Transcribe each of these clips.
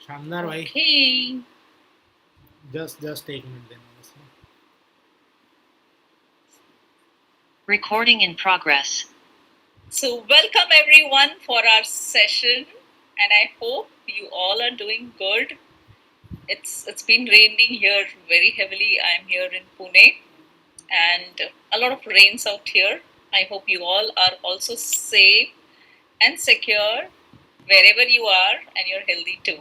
शानदार भाई. Okay. Just एक मिनट देना बस. Recording in progress. So welcome everyone for our session, and I hope you all are doing good. It's been raining here very heavily. I'm here in Pune, and a lot of rains out here. I hope you all are also safe and secure wherever you are, and you're healthy too.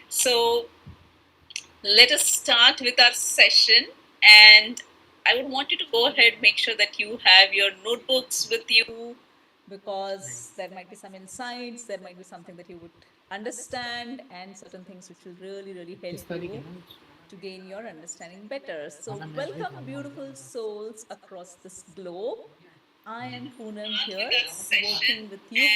So let us start with our session, and I would want you to go ahead, make sure that you have your notebooks with you, because there might be some insights, there might be something that you would understand, and certain things which will really, really help you to gain your understanding better. So, welcome, beautiful souls across this globe. I am Poonam here, working with you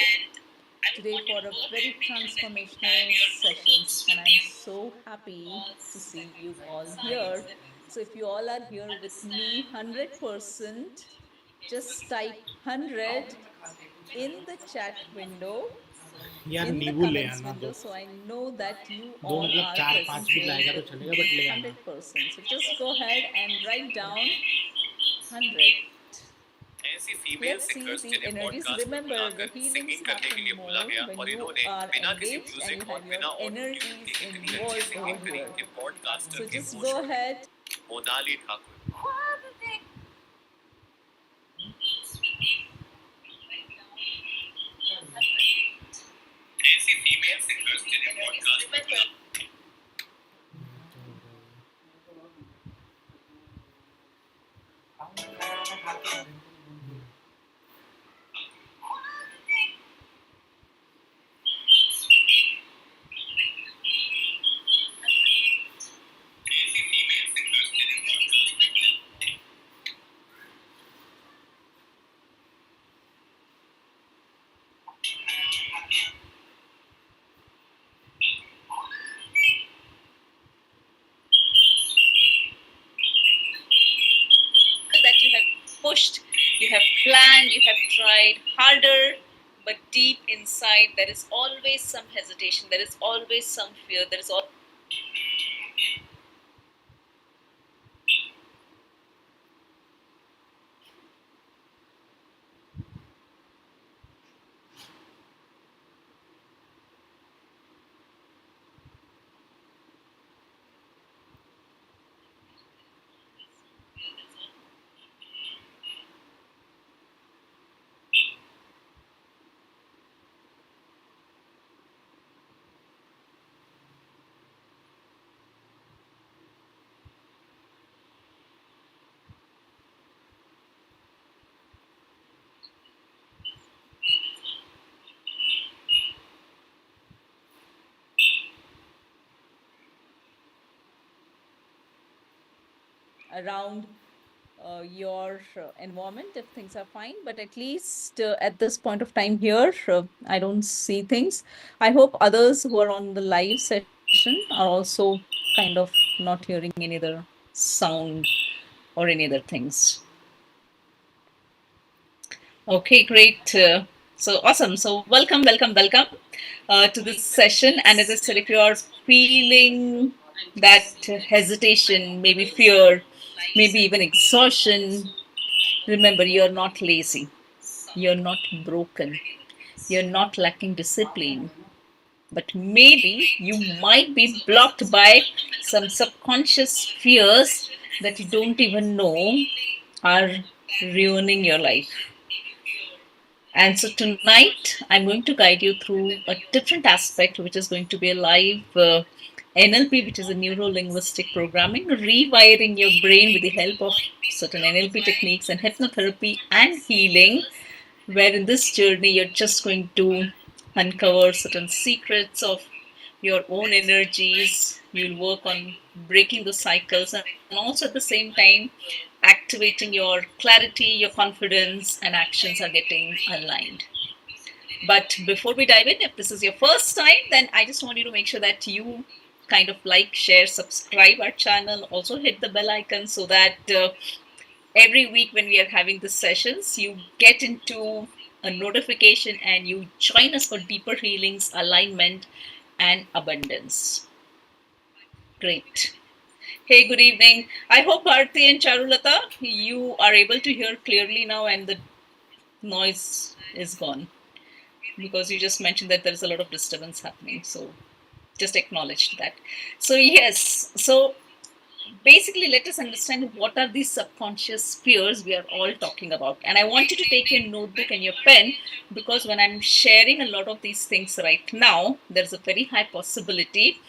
today for a very transformational sessions, and I'm so happy to see you all here. So if you all are here with me 100%, just type 100 in the chat window, यार in the नींबू ले comments आना window, दो. so I know that you दो all मतलब are 4-5 present भी here लाएगा तो with चलेगा, me बट ले आना. 100%. So just go ahead and write down 100. ऐसी female Let's see singers the जिन्हें energies. पॉडकास्ट पर Remember, the बुलाकर healings सिंगिंग करने के happen लिए बोला more गया when और you इन्होंने are बिना किसी engaged and you म्यूजिक और have your बिना ऑडियो ट्यून energies के इतनी अच्छी involved over सिंगिंग करी here. कि पॉडकास्टर So के just होश go उड़ गए. ahead. मोनाली ठाकुर. ऐसी फीमेल सिंगर्स जिन्हें पॉडकास्ट पर बुला That you have pushed, you have planned, you have tried harder, but deep inside there is always some hesitation, there is always some fear, there is always around your environment if things are fine, but at least at this point of time here, I don't see things. I hope others who are on the live session are also kind of not hearing any other sound or any other things. Okay, great. So awesome. So welcome to this session. And as I said, if you are feeling that hesitation, maybe fear, maybe even exhaustion, remember, you're not lazy, you're not broken, you're not lacking discipline, but maybe you might be blocked by some subconscious fears that you don't even know are ruining your life. And so tonight, I'm going to guide you through a different aspect, which is going to be a live NLP, which is a neuro linguistic programming, rewiring your brain with the help of certain NLP techniques and hypnotherapy and healing, where in this journey, you're just going to uncover certain secrets of your own energies. You'll work on breaking the cycles and also at the same time activating your clarity, your confidence, and actions are getting aligned. But before we dive in, if this is your first time, then I just want you to make sure that you kind of like, share, subscribe our channel, also hit the bell icon so that every week when we are having these sessions, you get into a notification and you join us for deeper healings, alignment, and abundance. Great. Hey, good evening. I hope Bharti and Charulata, you are able to hear clearly now and the noise is gone, because you just mentioned that there's a lot of disturbance happening. So just acknowledge that. So yes, so basically let us understand what are these subconscious fears we are all talking about. And I want you to take your notebook and your pen, because when I'm sharing a lot of these things right now, there's a very high possibility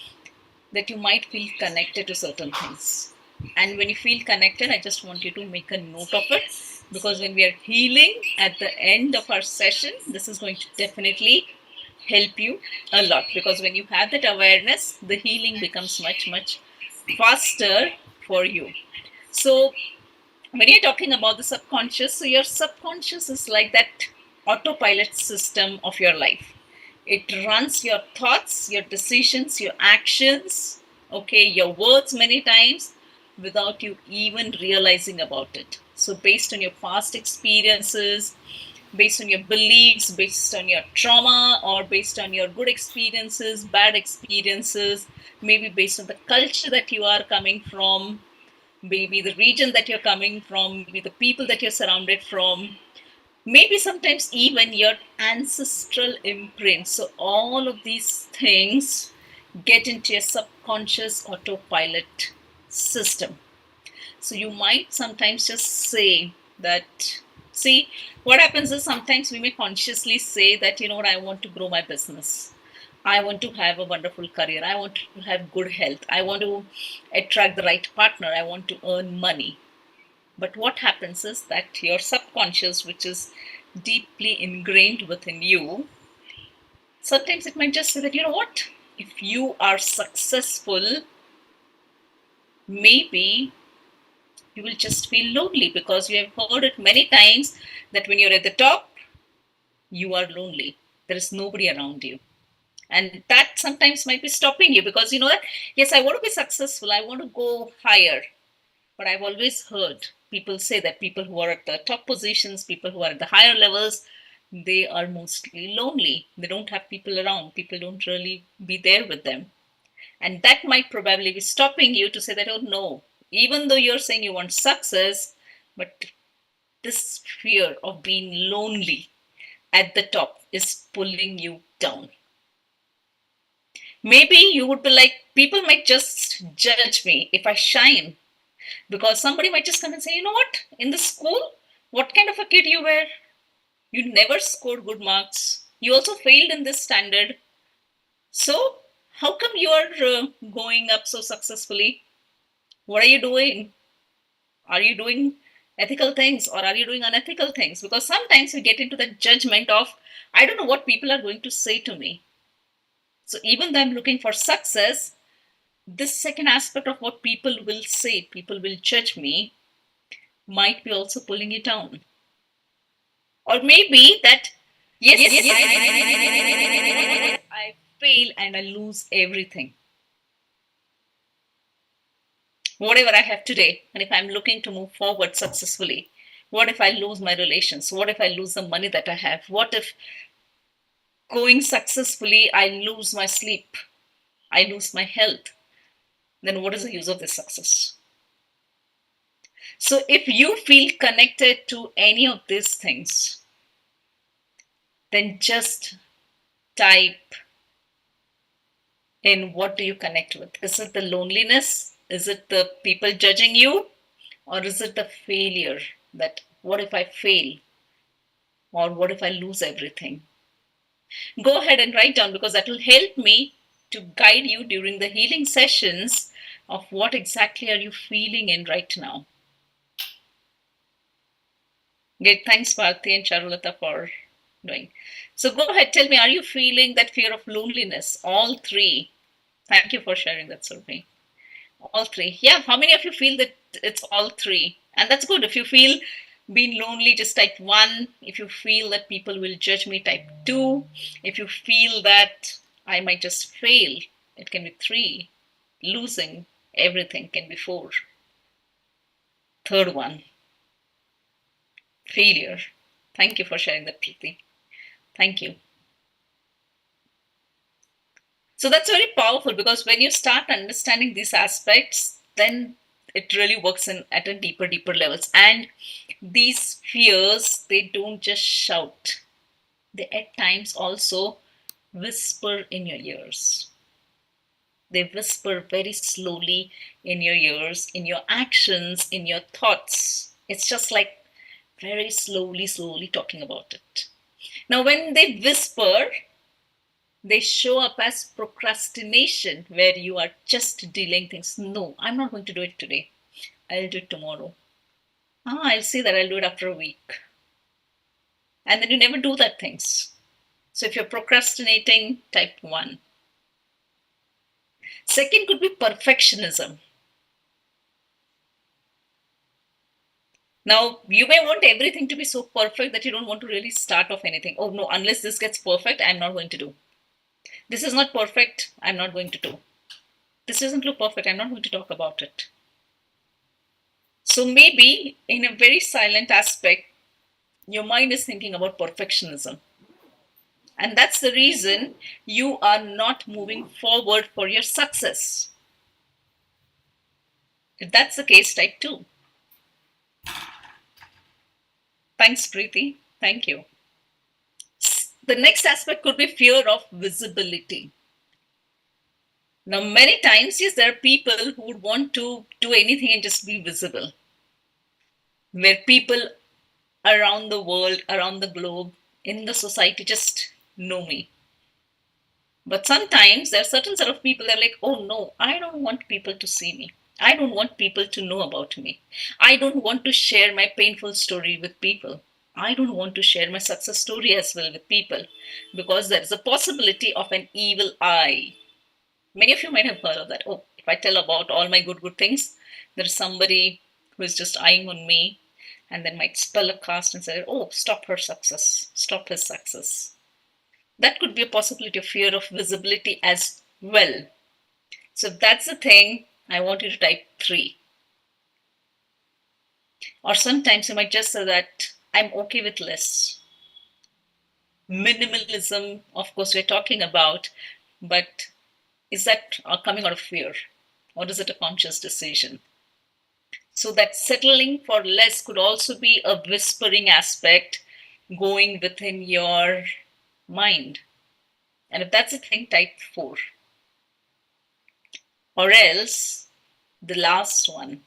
that you might feel connected to certain things. And when you feel connected, I just want you to make a note of it, because when we are healing at the end of our session, this is going to definitely help you a lot, because when you have that awareness, the healing becomes much, much faster for you. So when you're talking about the subconscious, so your subconscious is like that autopilot system of your life. It runs your thoughts, your decisions, your actions, okay, your words many times without you even realizing about it. So based on your past experiences, based on your beliefs, based on your trauma, or based on your good experiences, bad experiences, maybe based on the culture that you are coming from, maybe the region that you're coming from, maybe the people that you're surrounded from, maybe sometimes even your ancestral imprint. So all of these things get into your subconscious autopilot system. So you might sometimes just say that, see, what happens is sometimes we may consciously say that, you know what, I want to grow my business. I want to have a wonderful career. I want to have good health. I want to attract the right partner. I want to earn money. But what happens is that your subconscious, which is deeply ingrained within you, sometimes it might just say that, you know what, if you are successful, maybe you will just feel lonely, because you have heard it many times that when you're at the top, you are lonely. There is nobody around you. And that sometimes might be stopping you, because you know that, yes, I want to be successful, I want to go higher. But I've always heard people say that people who are at the top positions, people who are at the higher levels, they are mostly lonely. They don't have people around. People don't really be there with them. And that might probably be stopping you to say that, oh no, even though you're saying you want success, but this fear of being lonely at the top is pulling you down. Maybe you would be like, people might just judge me if I shine, because somebody might just come and say, you know what, in the school, what kind of a kid you were? You never scored good marks. You also failed in this standard. So, how come you are going up so successfully? What are you doing? Are you doing ethical things, or are you doing unethical things? Because sometimes we get into the judgment of, I don't know what people are going to say to me. So, even though I'm looking for success, this second aspect of what people will say, people will judge me, might be also pulling you down. Or maybe that, yes, I fail and I lose everything. Whatever I have today, and if I'm looking to move forward successfully, what if I lose my relations? What if I lose the money that I have? What if going successfully, I lose my sleep? I lose my health? Then what is the use of this success? So if you feel connected to any of these things, then just type in, what do you connect with? Is it the loneliness? Is it the people judging you? Or is it the failure, that what if I fail? Or what if I lose everything? Go ahead and write down, because that will help me to guide you during the healing sessions of what exactly are you feeling in right now. Great, thanks Bharti and Charulata for doing. So go ahead, tell me, are you feeling that fear of loneliness? All three. Thank you for sharing that, Survi. All three. Yeah, how many of you feel that it's all three? And that's good. If you feel being lonely, just type 1. If you feel that people will judge me, type 2. If you feel that I might just fail, it can be 3. Losing everything can be 4. Third one, failure. Thank you for sharing that, Preeti. Thank you. So that's very powerful, because when you start understanding these aspects, then it really works in at a deeper levels. And these fears, they don't just shout. They at times also whisper in your ears. They whisper very slowly in your ears, in your actions, in your thoughts. It's just like very slowly talking about it. Now, when they whisper, they show up as procrastination, where you are just delaying things. No, I'm not going to do it today. I'll do it tomorrow. I'll see that I'll do it after a week. And then you never do that things. So if you're procrastinating, type 1. Second could be perfectionism. Now, you may want everything to be so perfect that you don't want to really start off anything. Oh no, unless this gets perfect, I'm not going to do. This is not perfect, I'm not going to do. This doesn't look perfect, I'm not going to talk about it. So maybe in a very silent aspect, your mind is thinking about perfectionism. And that's the reason you are not moving forward for your success. If that's the case, type 2. Thanks, Preeti. Thank you. The next aspect could be fear of visibility. Now, many times, yes, there are people who would want to do anything and just be visible. Where people around the world, around the globe, in the society just know me. But sometimes there are certain set of people that are like, oh no, I don't want people to see me. I don't want people to know about me. I don't want to share my painful story with people. I don't want to share my success story as well with people, because there is a possibility of an evil eye. Many of you might have heard of that. Oh, if I tell about all my good things, there's somebody who is just eyeing on me and then might spell a cast and say, oh, stop her success, stop his success. That could be a possibility of fear of visibility as well. So if that's the thing, I want you to type 3. Or sometimes you might just say that I'm okay with less. Minimalism, of course, we're talking about, but is that coming out of fear? Or is it a conscious decision? So that settling for less could also be a whispering aspect going within your mind. And if that's a thing, type 4. Or else, the last one,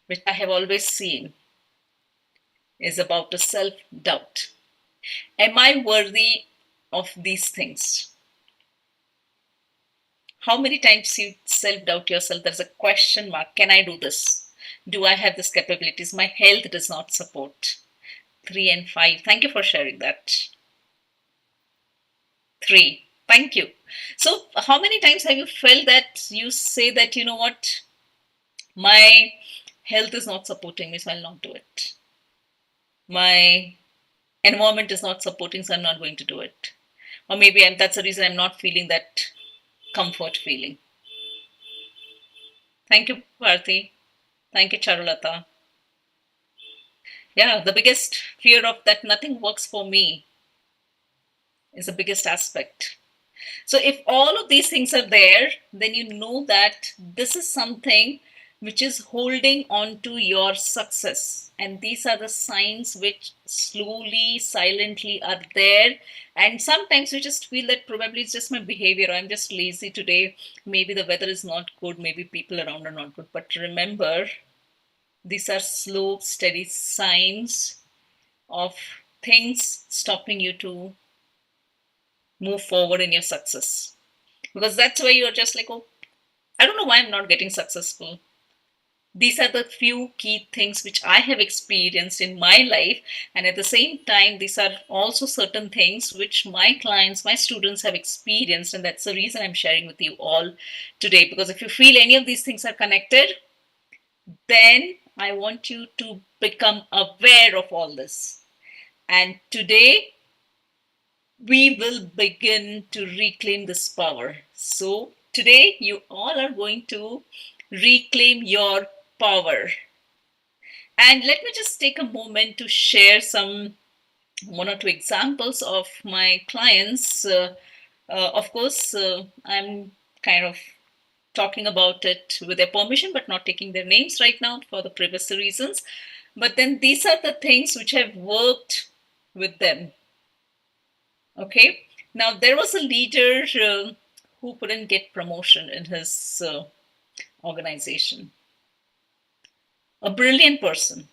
which I have always seen, is about the self-doubt. Am I worthy of these things? How many times you self-doubt yourself? There's a question mark. Can I do this? Do I have these capabilities? My health does not support. 3 and 5. Thank you for sharing that. 3. Thank you. So how many times have you felt that you say that, you know what, my health is not supporting me, so I'll not do it. My environment is not supporting, so I'm not going to do it. Or maybe that's the reason I'm not feeling that comfort feeling. Thank you, Bharti. Thank you, Charulata. Yeah, the biggest fear of that nothing works for me is the biggest aspect. So if all of these things are there, then you know that this is something which is holding on to your success. And these are the signs which slowly, silently are there. And sometimes we just feel that probably it's just my behavior. I'm just lazy today. Maybe the weather is not good. Maybe people around are not good. But remember, these are slow, steady signs of things stopping you to move forward in your success. Because that's why you're just like, oh, I don't know why I'm not getting successful. These are the few key things which I have experienced in my life. And at the same time, these are also certain things which my clients, my students have experienced. And that's the reason I'm sharing with you all today. Because if you feel any of these things are connected, then I want you to become aware of all this. And today, we will begin to reclaim this power. So today, you all are going to reclaim your power. And let me just take a moment to share some one or two examples of my clients. Of course, I'm kind of talking about it with their permission, but not taking their names right now for the privacy reasons. But then these are the things which have worked with them. Okay. Now, there was a leader who couldn't get promotion in his organization. A brilliant person,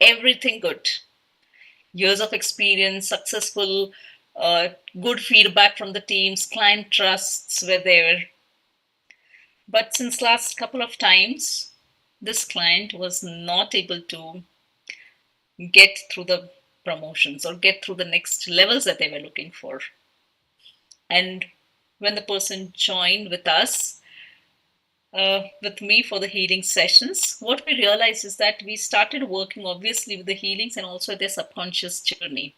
everything good, years of experience, successful, good feedback from the teams, client trusts were there. But since last couple of times, this client was not able to get through the promotions or get through the next levels that they were looking for. And when the person joined with us, with me for the healing sessions, what we realized is that we started working obviously with the healings and also their subconscious journey.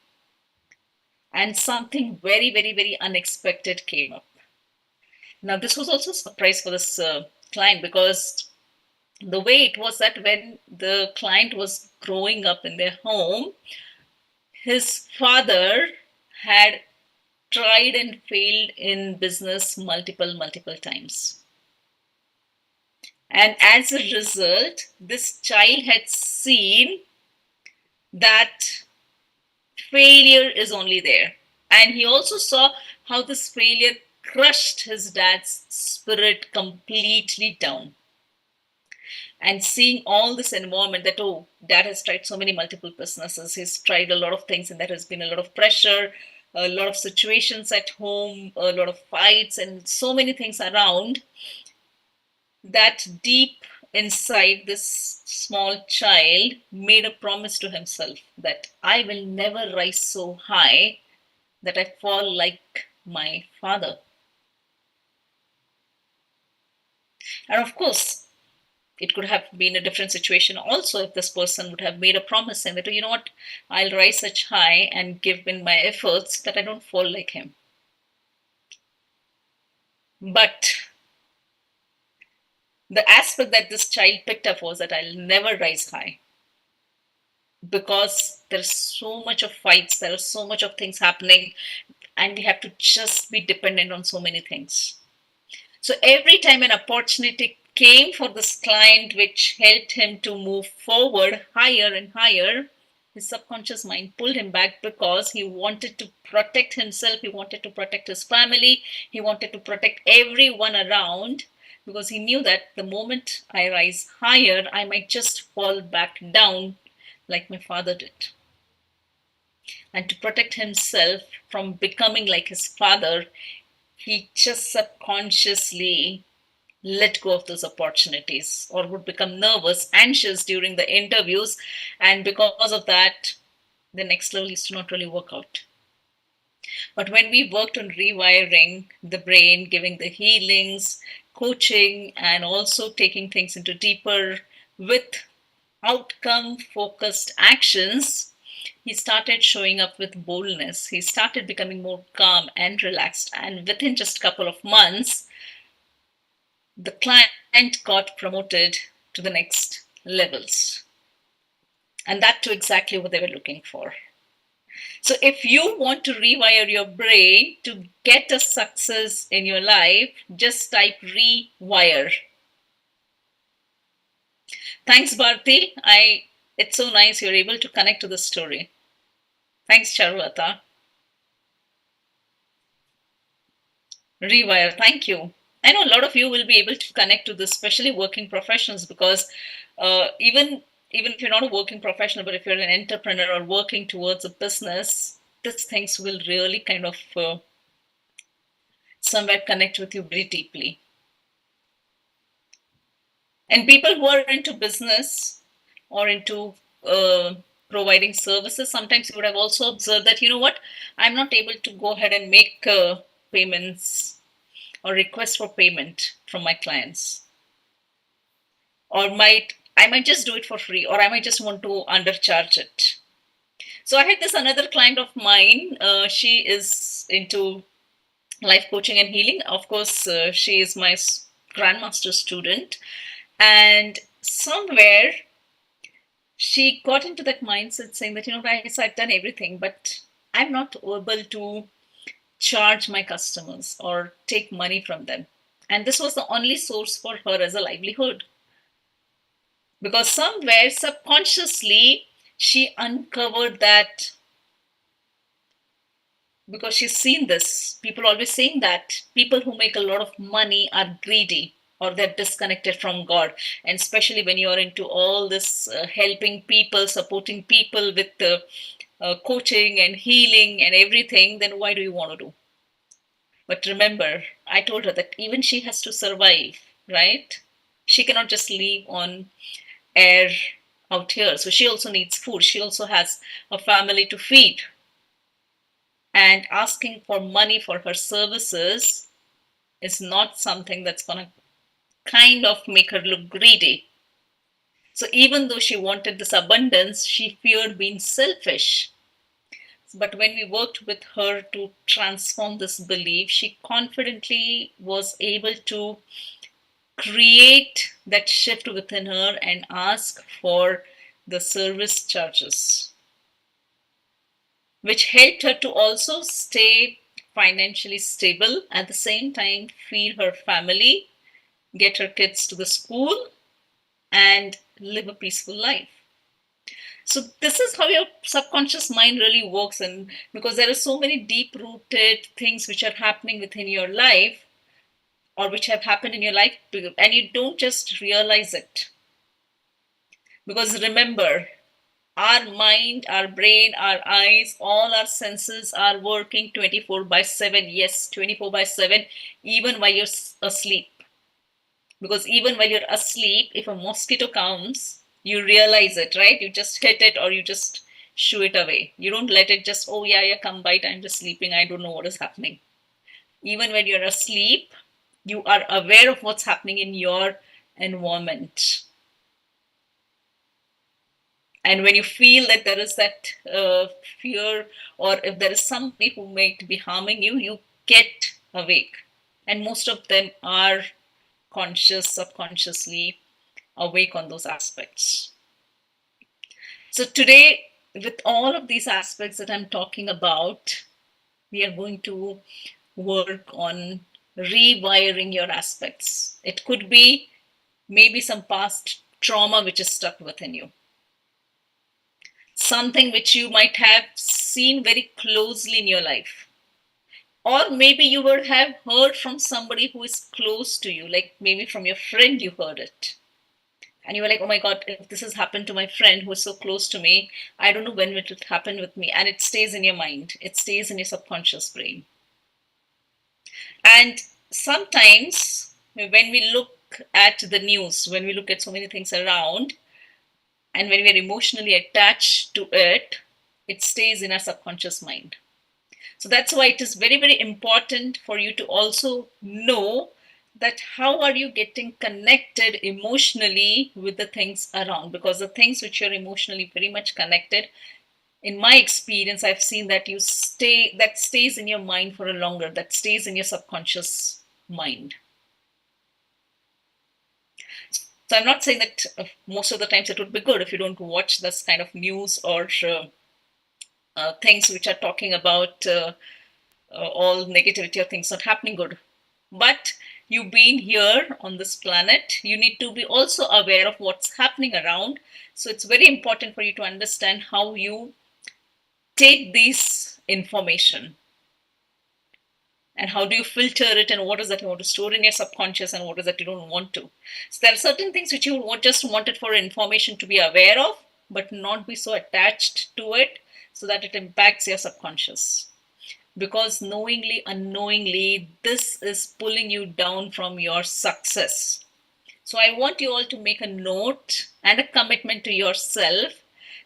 And something very, very, very unexpected came up. Now, this was also a surprise for this client, because the way it was that when the client was growing up in their home, his father had tried and failed in business multiple times. And as a result, this child had seen that failure is only there. And he also saw how this failure crushed his dad's spirit completely down. And seeing all this environment that, oh, dad has tried so many multiple businesses, he's tried a lot of things, and there has been a lot of pressure, a lot of situations at home, a lot of fights, and so many things around, that deep inside this small child made a promise to himself that I will never rise so high that I fall like my father. And of course, it could have been a different situation also if this person would have made a promise saying that, you know what, I'll rise such high and give in my efforts that I don't fall like him. But the aspect that this child picked up was that I'll never rise high, because there's so much of fights, there are so much of things happening, and we have to just be dependent on so many things. So every time an opportunity came for this client which helped him to move forward higher and higher, his subconscious mind pulled him back, because he wanted to protect himself, he wanted to protect his family, he wanted to protect everyone around, because he knew that the moment I rise higher, I might just fall back down like my father did. And to protect himself from becoming like his father, he just subconsciously let go of those opportunities, or would become nervous, anxious during the interviews. And because of that, the next level used to not really work out. But when we worked on rewiring the brain, giving the healings, coaching, and also taking things into deeper with outcome focused actions, he started showing up with boldness. He started becoming more calm and relaxed. And within just a couple of months, the client got promoted to the next levels. And that too exactly what they were looking for. So if you want to rewire your brain to get a success in your life, just type rewire. Thanks, Bharti. It's so nice you're able to connect to the story. Thanks, Charvata. Rewire, thank you. I know a lot of you will be able to connect to this, especially working professionals, because even if you're not a working professional, but if you're an entrepreneur or working towards a business, these things will really kind of somewhere connect with you very deeply. And people who are into business or into providing services, sometimes you would have also observed that, you know what, I'm not able to go ahead and make payments or request for payment from my clients. Or I might just do it for free, or I might just want to undercharge it. So I had this another client of mine. She is into life coaching and healing. Of course, she is my grandmaster student. And somewhere she got into that mindset saying that, guys, I've done everything, but I'm not able to charge my customers or take money from them. And this was the only source for her as a livelihood. Because somewhere subconsciously she uncovered that, because she's seen this. People always saying that people who make a lot of money are greedy or they're disconnected from God. And especially when you're into all this helping people, supporting people with coaching and healing and everything, then why do you want to do? But remember, I told her that even she has to survive, right? She cannot just live on air out here. So she also needs food. She also has a family to feed. And asking for money for her services is not something that's going to kind of make her look greedy. So even though she wanted this abundance, she feared being selfish. But when we worked with her to transform this belief, she confidently was able to create that shift within her and ask for the service charges, which helped her to also stay financially stable, at the same time feed her family, get her kids to the school, and live a peaceful life. So this is how your subconscious mind really works, and because there are so many deep rooted things which are happening within your life or which have happened in your life, and you don't just realize it. Because remember, our mind, our brain, our eyes, all our senses are working 24 by 7. Yes, 24 by 7, even while you're asleep. Because even while you're asleep, if a mosquito comes, you realize it, right? You just hit it or you just shoo it away. You don't let it just, oh, yeah, come bite. I'm just sleeping. I don't know what is happening. Even when you're asleep, you are aware of what's happening in your environment. And when you feel that there is that fear, or if there is somebody who might be harming you, you get awake. And most of them are conscious, subconsciously awake on those aspects. So today, with all of these aspects that I'm talking about, we are going to work on rewiring your aspects. It could be maybe some past trauma which is stuck within you, something which you might have seen very closely in your life. Or maybe you would have heard from somebody who is close to you, like maybe from your friend you heard it. And you were like, oh my God, if this has happened to my friend who is so close to me, I don't know when it will happen with me. And it stays in your mind, it stays in your subconscious brain. And sometimes when we look at the news, when we look at so many things around, and when we are emotionally attached to it, it stays in our subconscious mind. So that's why it is very, very important for you to also know that how are you getting connected emotionally with the things around, because the things which you're emotionally very much connected, in my experience, I've seen that that stays in your mind for a longer, that stays in your subconscious mind. So I'm not saying that most of the times it would be good if you don't watch this kind of news or things which are talking about all negativity or things not happening good. But you being here on this planet, you need to be also aware of what's happening around. So it's very important for you to understand how you take this information and how do you filter it, and what is that you want to store in your subconscious and what is that you don't want to. So there are certain things which you just wanted for information to be aware of, but not be so attached to it so that it impacts your subconscious. Because knowingly, unknowingly, this is pulling you down from your success. So I want you all to make a note and a commitment to yourself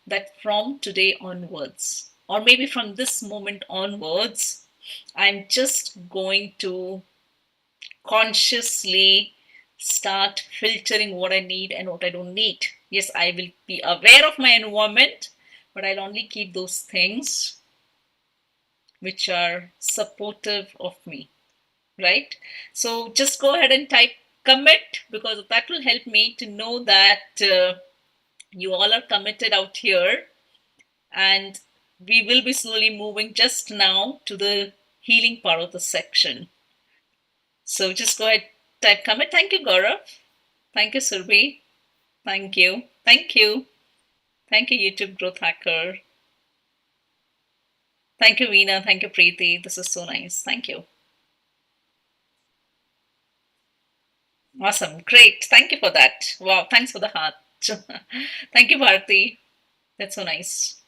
that from today onwards, or maybe from this moment onwards, I'm just going to consciously start filtering what I need and what I don't need. Yes, I will be aware of my environment, but I'll only keep those things which are supportive of me, right? So just go ahead and type commit, because that will help me to know that You all are committed out here, and we will be slowly moving just now to the healing part of the section. So just go ahead, type commit. Thank you, Gaurav. Thank you, Surbhi. Thank you. Thank you. Thank you, YouTube Growth Hacker. Thank you, Veena. Thank you, Preeti. This is so nice. Thank you. Awesome. Great. Thank you for that. Wow. Thanks for the heart. Thank you, Bharati. That's so nice.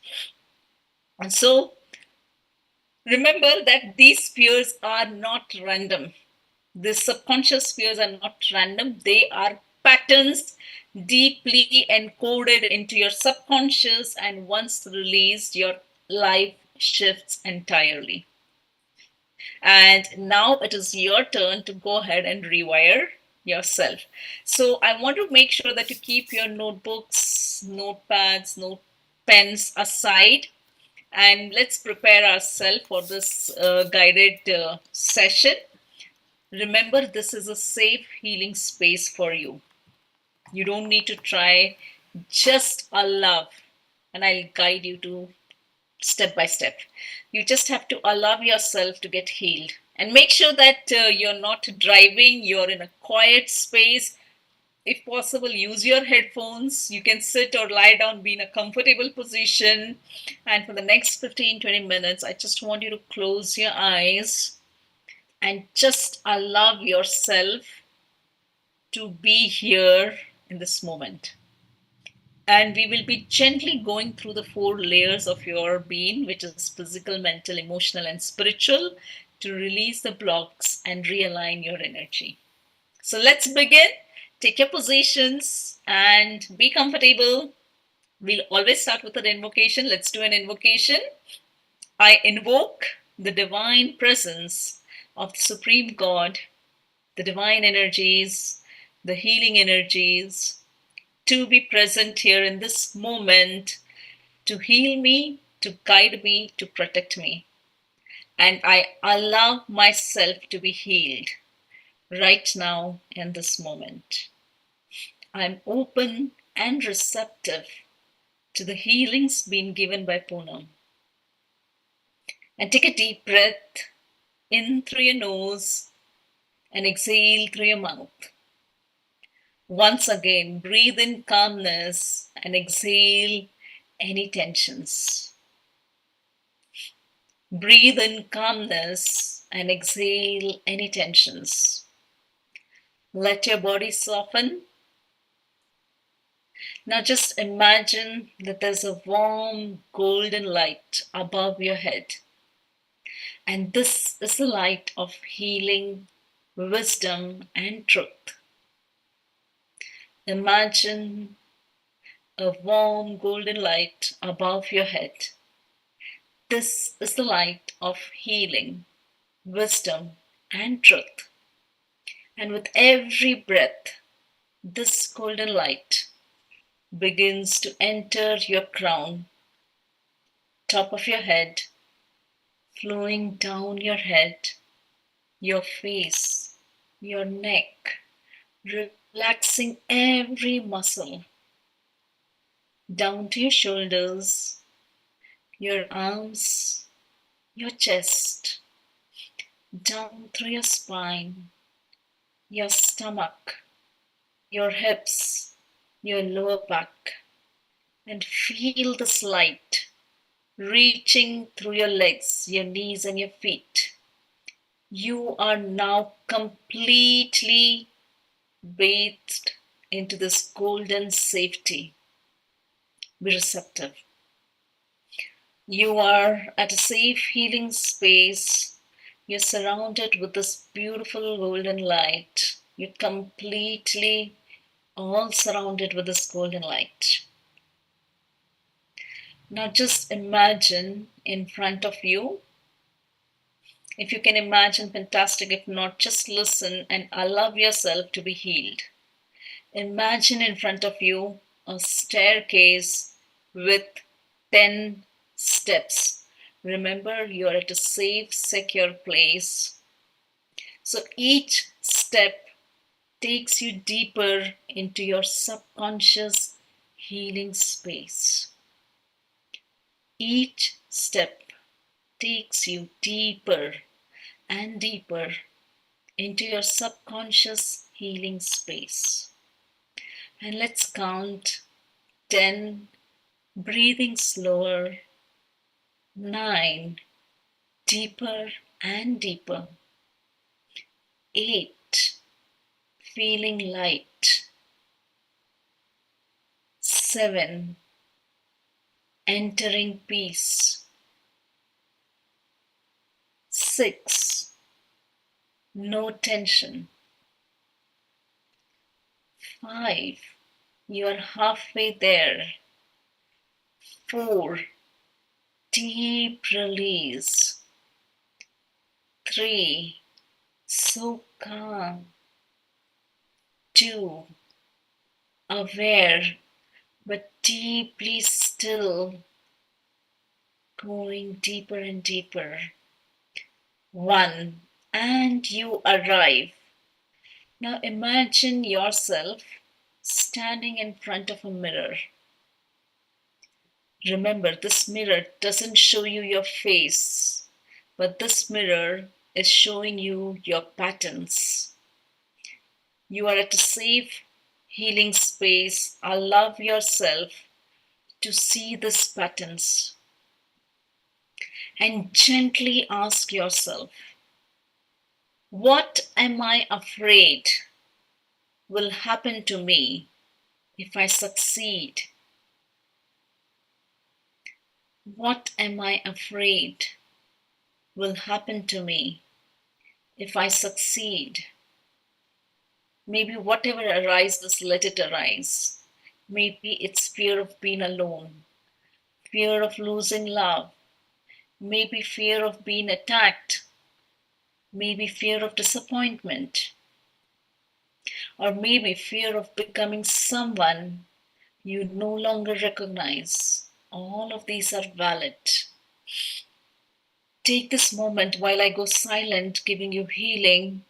And so remember that these fears are not random. The subconscious fears are not random. They are patterns deeply encoded into your subconscious, and once released, your life shifts entirely. And now it is your turn to go ahead and rewire yourself. So I want to make sure that you keep your notebooks, notepads, note pens aside, and let's prepare ourselves for this guided session. Remember, this is a safe healing space for you. You don't need to try, just allow, and I'll guide you to step by step. You just have to allow yourself to get healed. And make sure that you're not driving, you're in a quiet space. If possible, use your headphones. You can sit or lie down, be in a comfortable position. And for the next 15-20 minutes, I just want you to close your eyes and just allow yourself to be here in this moment. And we will be gently going through the 4 layers of your being, which is physical, mental, emotional, and spiritual, to release the blocks and realign your energy. So let's begin. Take your positions and be comfortable. We'll always start with an invocation. Let's do an invocation. I invoke the divine presence of the Supreme God, the divine energies, the healing energies, to be present here in this moment, to heal me, to guide me, to protect me. And I allow myself to be healed right now in this moment. I'm open and receptive to the healings being given by Poonam. And take a deep breath in through your nose and exhale through your mouth. Once again, breathe in calmness and exhale any tensions. Breathe in calmness and exhale any tensions. Let your body soften. Now just imagine that there's a warm golden light above your head. And this is the light of healing, wisdom, and truth. Imagine a warm golden light above your head. This is the light of healing, wisdom, and truth. And with every breath, this golden light begins to enter your crown, top of your head, flowing down your head, your face, your neck, relaxing every muscle, down to your shoulders, your arms, your chest, down through your spine, your stomach, your hips, your lower back, and feel this light reaching through your legs, your knees, and your feet. You are now completely bathed into this golden safety. Be receptive. You are at a safe healing space. You're surrounded with this beautiful golden light. You're completely all surrounded with this golden light. Now just imagine in front of you. If you can imagine, fantastic. If not, just listen and allow yourself to be healed. Imagine in front of you a staircase with 10 steps. Remember, you're at a safe, secure place. So each step takes you deeper into your subconscious healing space. Each step takes you deeper and deeper into your subconscious healing space. And let's count 10, breathing slower, 9, deeper and deeper, 8, feeling light, 7, entering peace, 6, no tension, 5, you're halfway there, 4, deep release, 3, so calm, 2, aware but deeply still, going deeper and deeper, 1, and you arrive. Now imagine yourself standing in front of a mirror. Remember, this mirror doesn't show you your face, but this mirror is showing you your patterns. You are at a safe, healing space. Allow yourself to see these patterns and gently ask yourself, what am I afraid will happen to me if I succeed? What am I afraid will happen to me if I succeed? Maybe whatever arises, let it arise. Maybe it's fear of being alone, fear of losing love, maybe fear of being attacked, maybe fear of disappointment, or maybe fear of becoming someone you no longer recognize. All of these are valid. Take this moment while I go silent, giving you healing.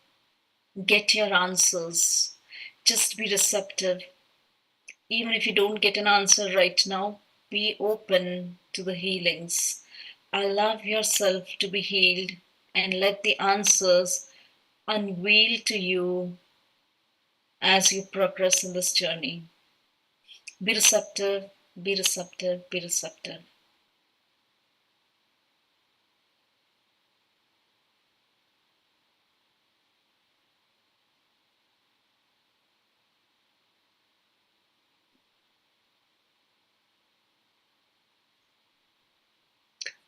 Get your answers. Just be receptive. Even if you don't get an answer right now, be open to the healings. Allow yourself to be healed and let the answers unveil to you as you progress in this journey. Be receptive, be receptive, be receptive.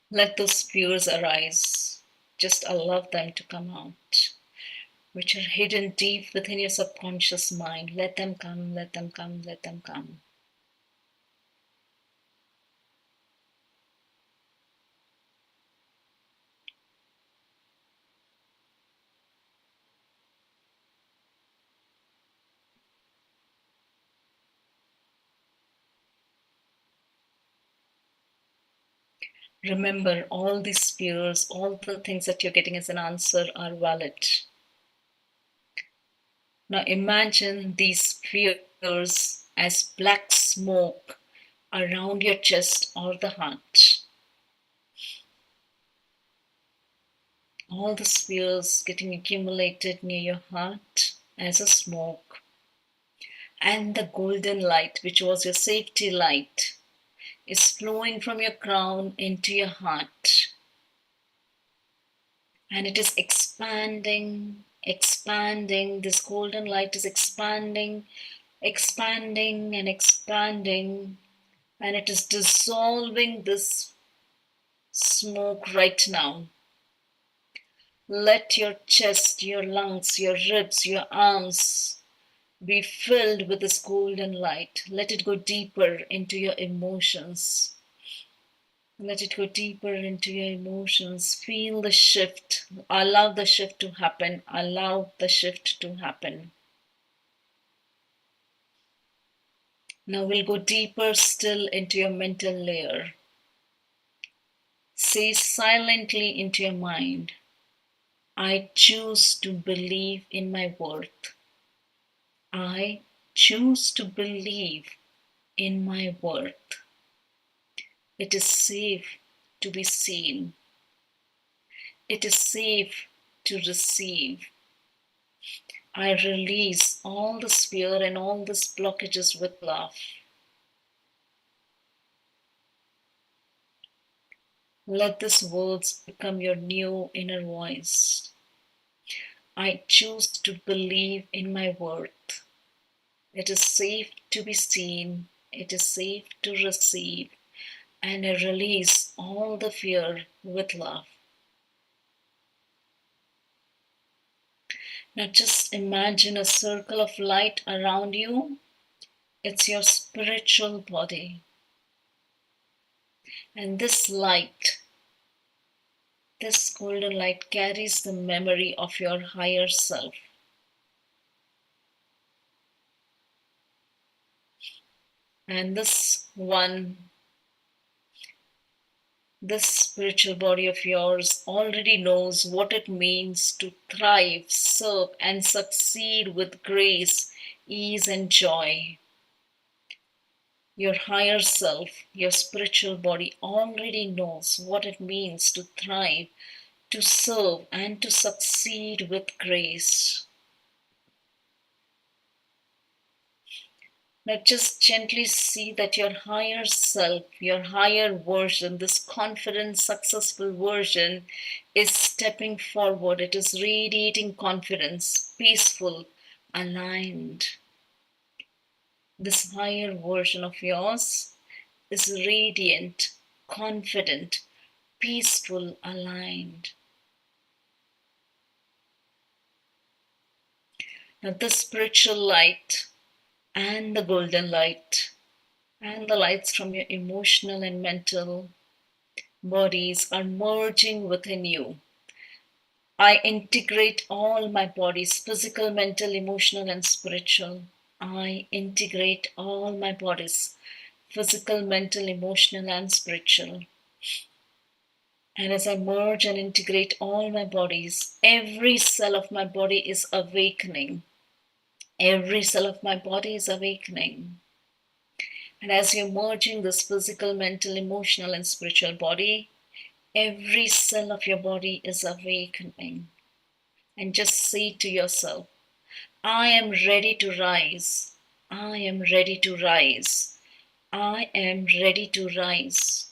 Let those fears arise. Just allow them to come out, which are hidden deep within your subconscious mind. Let them come, let them come, let them come. Remember, all these fears, all the things that you're getting as an answer are valid. Now imagine these fears as black smoke around your chest or the heart. All the fears getting accumulated near your heart as a smoke. And the golden light, which was your safety light, is flowing from your crown into your heart. And it is expanding, expanding. This golden light is expanding, expanding, and expanding. And it is dissolving this smoke right now. Let your chest, your lungs, your ribs, your arms be filled with this golden light. Let it go deeper into your emotions. Let it go deeper into your emotions. Feel the shift. Allow the shift to happen. Allow the shift to happen. Now we'll go deeper still into your mental layer. Say silently into your mind, I choose to believe in my worth. I choose to believe in my worth. It is safe to be seen. It is safe to receive. I release all this fear and all these blockages with love. Let these words become your new inner voice. I choose to believe in my worth. It is safe to be seen. It is safe to receive. And I release all the fear with love. Now just imagine a circle of light around you. It's your spiritual body. And this light, this golden light carries the memory of your higher self. And this spiritual body of yours already knows what it means to thrive, serve, and succeed with grace, ease, and joy. Your higher self, your spiritual body already knows what it means to thrive, to serve, and to succeed with grace. Now just gently see that your higher self, your higher version, this confident, successful version is stepping forward. It is radiating confidence, peaceful, aligned. This higher version of yours is radiant, confident, peaceful, aligned. Now the spiritual light and the golden light and the lights from your emotional and mental bodies are merging within you. I integrate all my bodies, physical, mental, emotional, and spiritual. I integrate all my bodies, physical, mental, emotional, and spiritual. And as I merge and integrate all my bodies, every cell of my body is awakening. Every cell of my body is awakening. And as you're merging this physical, mental, emotional, and spiritual body, every cell of your body is awakening. And just say to yourself, I am ready to rise. I am ready to rise. I am ready to rise.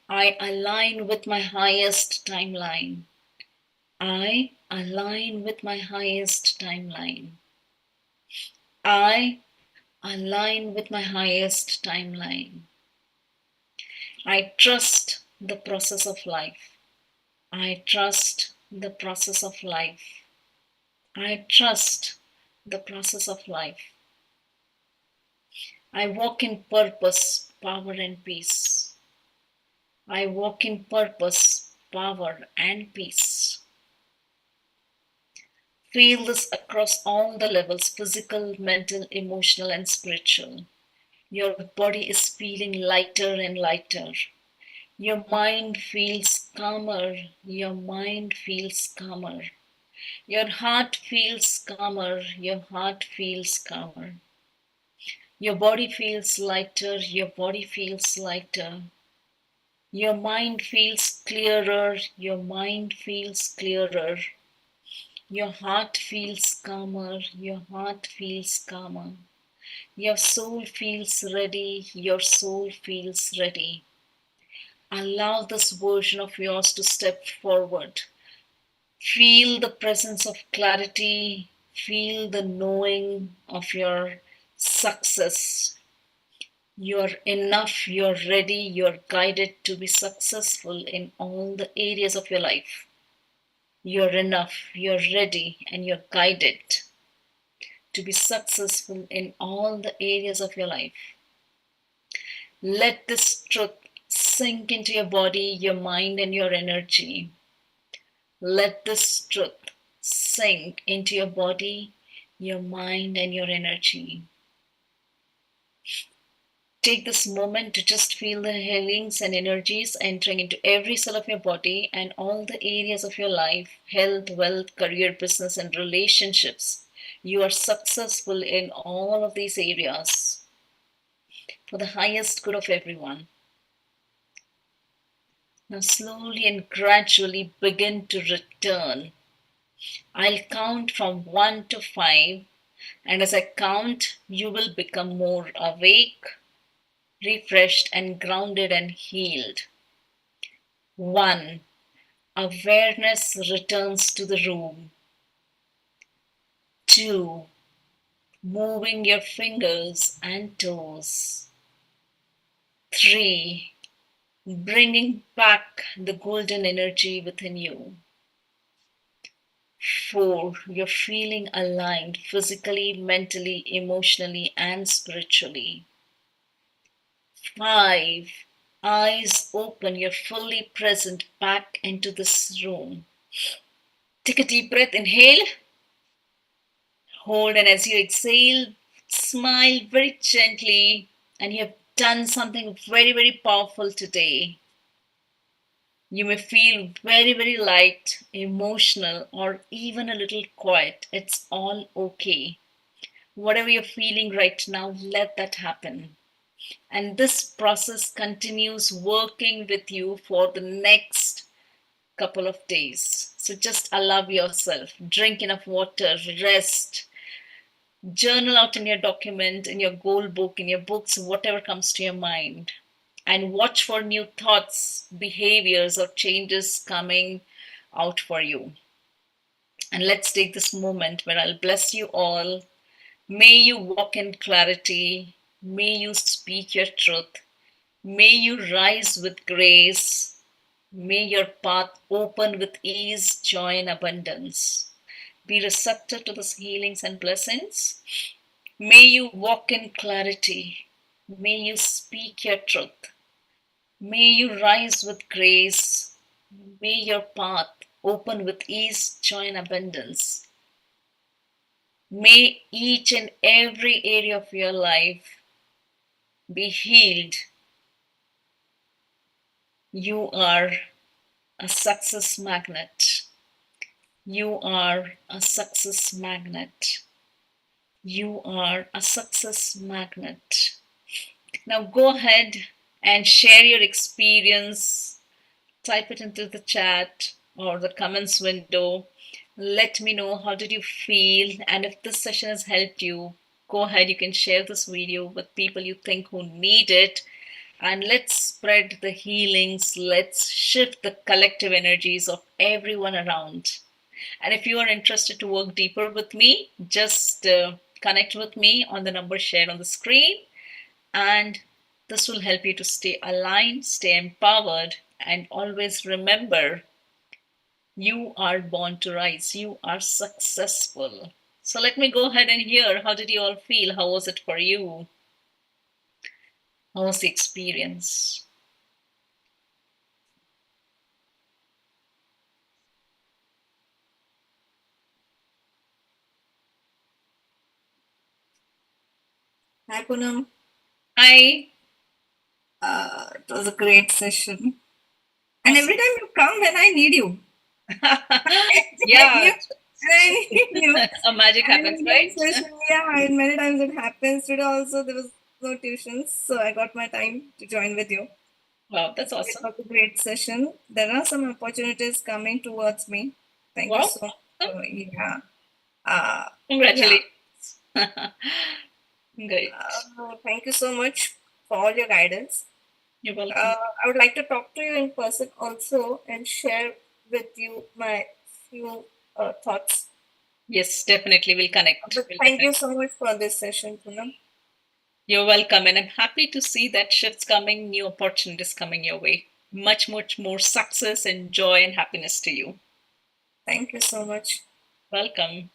I align with my highest timeline. I align with my highest timeline. I align with my highest timeline. I trust the process of life. I trust the process of life. I trust the process of life. I walk in purpose, power, and peace. I walk in purpose, power, and peace. Feel this across all the levels, physical, mental, emotional, and spiritual. Your body is feeling lighter and lighter. Your mind feels calmer. Your mind feels calmer. Your heart feels calmer. Your heart feels calmer. Your body feels lighter. Your body feels lighter. Your mind feels clearer. Your mind feels clearer. Your heart feels calmer. Your heart feels calmer. Your soul feels ready. Your soul feels ready. Allow this version of yours to step forward. Feel the presence of clarity. Feel the knowing of your success. You're enough, you're ready, you're guided to be successful in all the areas of your life. You're enough, you're ready, and you're guided to be successful in all the areas of your life. Let this truth sink into your body, your mind, and your energy. Let this truth sink into your body, your mind, and your energy. Take this moment to just feel the healings and energies entering into every cell of your body and all the areas of your life, health, wealth, career, business, and relationships. You are successful in all of these areas. for the highest good of everyone. Now, slowly and gradually begin to return. I'll count from 1 to 5, and as I count, you will become more awake, refreshed, and grounded and healed. 1. Awareness returns to the room. 2. Moving your fingers and toes. 3. Bringing back the golden energy within you. 4. You're feeling aligned physically, mentally, emotionally, and spiritually. 5. Eyes open, you're fully present back into this room. Take a deep breath, inhale, hold, and as you exhale, smile very gently, and you have done something very, very powerful today. You may feel very, very light, emotional, or even a little quiet. It's all okay. Whatever you're feeling right now, let that happen. And this process continues working with you for the next couple of days. So just allow yourself, drink enough water, rest, journal out in your document, in your goal book, in your books, whatever comes to your mind. And watch for new thoughts, behaviors, or changes coming out for you. And let's take this moment where I'll bless you all. May you walk in clarity. May you speak your truth. May you rise with grace. May your path open with ease, joy, and abundance. Be receptive to these healings and blessings. May you walk in clarity. May you speak your truth. May you rise with grace. May your path open with ease, joy, and abundance. May each and every area of your life be healed. You are a success magnet. You are a success magnet. You are a success magnet. Now go ahead and share your experience. Type it into the chat or the comments window. Let me know how did you feel, and if this session has helped you, go ahead, you can share this video with people you think who need it, and let's spread the healings. Let's shift the collective energies of everyone around. And if you are interested to work deeper with me, just connect with me on the number shared on the screen, and this will help you to stay aligned, stay empowered, and always remember, you are born to rise. You are successful. So let me go ahead and hear, how did you all feel? How was it for you? How was the experience? Hi, Poonam. Hi. It was a great session. And Awesome. every time you come when I need you. Yeah, And I need you. a magic And happens, in right? one session, yeah, and many times it happens. Today also there was no tuitions, so I got my time to join with you. Wow, that's It awesome. was a great session. There are some opportunities coming towards me. Thank you Wow, so much. Yeah. Yeah. congratulations. Great. Thank you so much for all your guidance. You're welcome. I would like to talk to you in person also and share with you my few thoughts. Yes, definitely. We'll connect. But We'll thank you connect. so much for this session, Poonam. You're welcome. And I'm happy to see that shifts coming, new opportunities coming your way. Much, much more success and joy and happiness to you. Thank you so much. Welcome.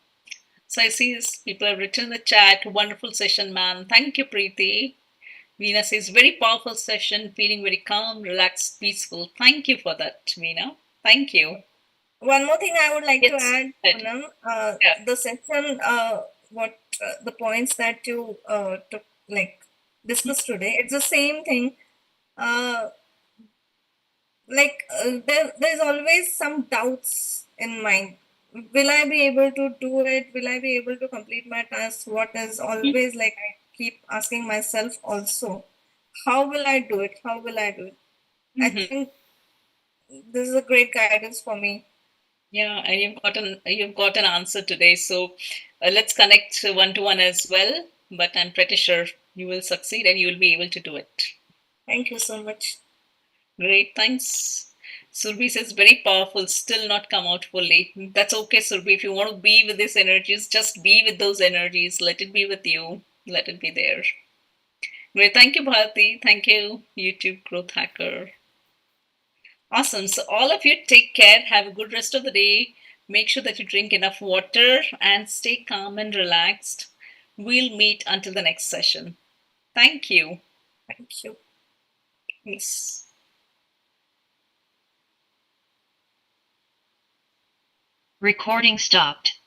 So I see people have written in the chat, wonderful session, man. Thank you, Preeti. Veena says, very powerful session, feeling very calm, relaxed, peaceful. Thank you for that, Veena. Thank you. One more thing I would like to Yes. add, Poonam, Yeah. the session, the points that you took, like discussed today, it's the same thing. There's always some doubts in mind. Will I be able to do it? Will I be able to complete my task? What is always like I keep asking myself also. how will I do it? How will I do it? I Mhm. think this is a great guidance for me. Yeah, and you've got an answer today. So let's connect one to one as well. But I'm pretty sure you will succeed and you will be able to do it. Thank you so much. Great, thanks. Surbi says very powerful, still not come out fully. That's okay, Surbi. If you want to be with these energies, just be with those energies. Let it be with you. Let it be there. Great. Thank you, Bharati. Thank you, YouTube Growth Hacker. Awesome. So, all of you take care. Have a good rest of the day. Make sure that you drink enough water and stay calm and relaxed. We'll meet until the next session. Thank you. Thank you. Yes. Recording stopped.